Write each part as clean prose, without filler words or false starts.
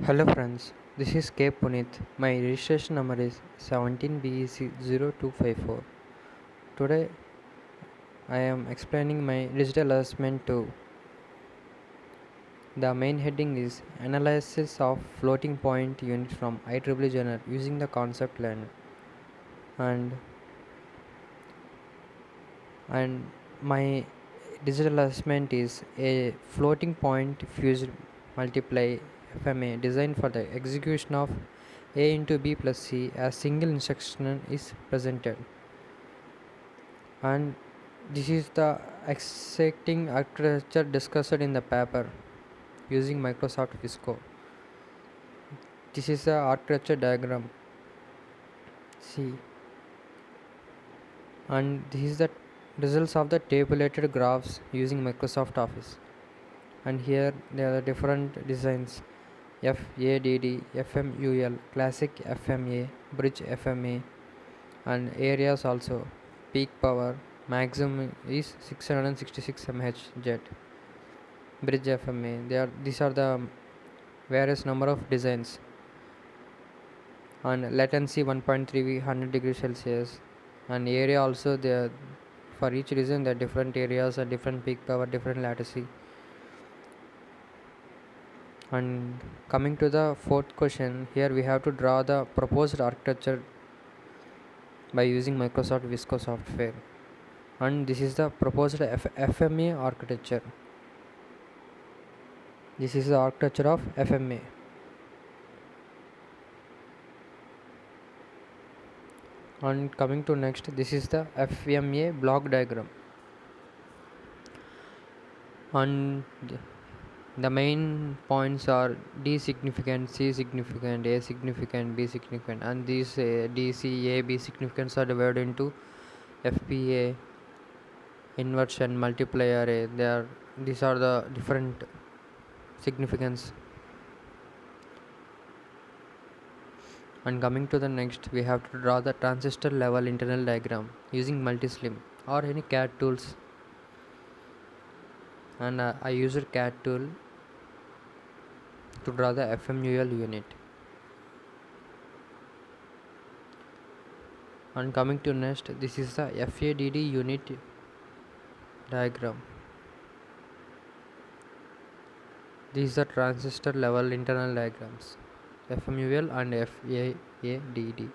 Hello friends, this is K Punit. My registration number is 17BEC0254. Today I am explaining my digital assessment 2. The main heading is Analysis of Floating Point Unit from IEEE Journal using the concept learned. And and my digital assessment is a floating point fused multiply FMA designed for the execution of A into B plus C as single instruction is presented. And this is the exciting architecture discussed in the paper using Microsoft Visco. This is the architecture diagram. See, and this is the results of the tabulated graphs using Microsoft Office. And here there are different designs: FADD, FMUL, Classic FMA, Bridge FMA, and areas also. Peak power maximum is 666 mH jet. Bridge FMA. These are the various number of designs. And latency 1.3 100 degrees Celsius. And area also there. For each reason there are different areas and different peak power, different latency. And coming to the fourth question, here we have to draw the proposed architecture by using Microsoft Visco software. And this is the proposed FMA architecture. This is the architecture of FMA. And coming to next, this is the FMA block diagram. And the main points are D significant, C significant, A significant, B significant, and these D, C, A, B significants are divided into FPA, inversion, multiplier A. These are the different significance. And coming to the next, we have to draw the transistor level internal diagram using multislim or any CAD tools. And I used CAD tool to draw the FMUL unit. And coming to next, this is the FADD unit diagram. These are transistor level internal diagrams, FMUL and FADD.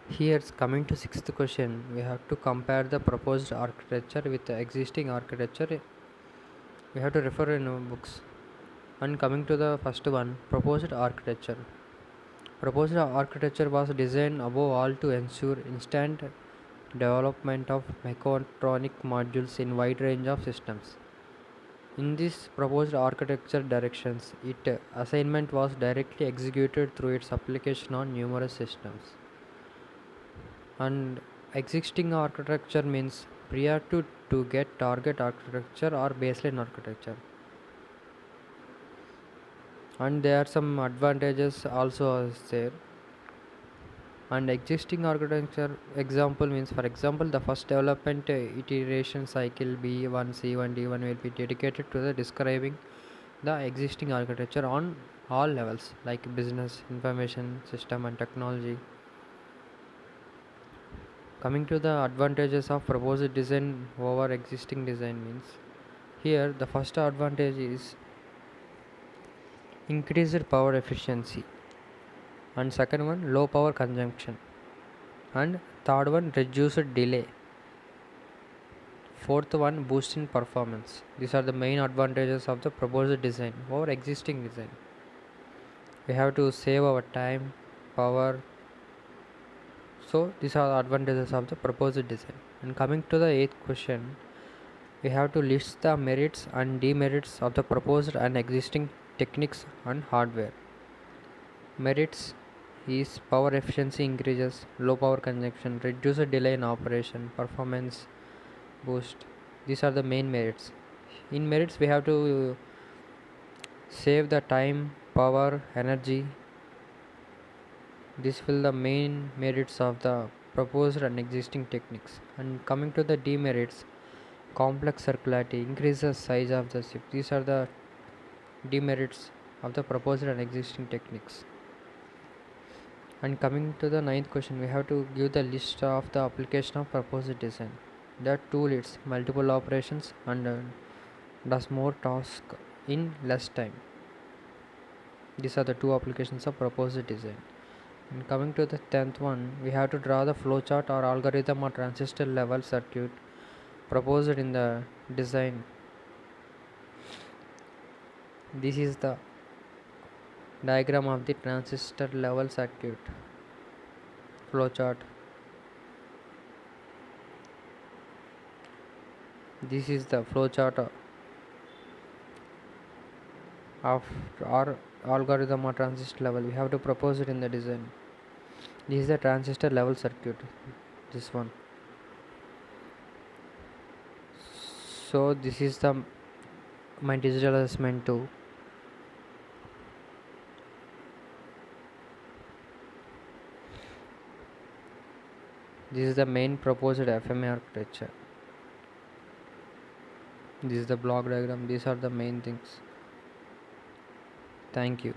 Here, coming to sixth question, we have to compare the proposed architecture with the existing architecture. We have to refer in our books. And coming to the first one, proposed architecture. Proposed architecture was designed above all to ensure instant development of mechatronic modules in wide range of systems. In this proposed architecture directions, its assignment was directly executed through its application on numerous systems. And existing architecture means prior to get target architecture or baseline architecture. And there are some advantages also there. And existing architecture example means, for example, the first development iteration cycle B1, C1, D1 will be dedicated to the describing the existing architecture on all levels like business, information system and technology. Coming to the advantages of proposed design over existing design means, here the first advantage is increased power efficiency, and second one low power consumption, and third one reduced delay, fourth one boost in performance. These are the main advantages of the proposed design over existing design. We have to save our time, power. So these are the advantages of the proposed design. And coming to the eighth question, we have to list the merits and demerits of the proposed and existing techniques and hardware. Merits is power efficiency increases, low power consumption, reduced delay in operation, performance boost. These are the main merits. In merits, we have to save the time, power, energy. This will the main merits of the proposed and existing techniques. And coming to the demerits, complex circularity increases size of the chip. These are the demerits of the proposed and existing techniques. And coming to the ninth question, we have to give the list of the application of proposed design. The tool is multiple operations and does more tasks in less time. These are the two applications of proposed design. And coming to the 10th one, we have to draw the flowchart or algorithm or transistor level circuit proposed in the design. This is the diagram of the transistor level circuit flowchart. This is the flowchart of our algorithm or transistor level. We have to propose it in the design. This is the transistor level circuit. This one. So this is the my digital assessment too. This is the main proposed FMA architecture. This is the block diagram. These are the main things. Thank you.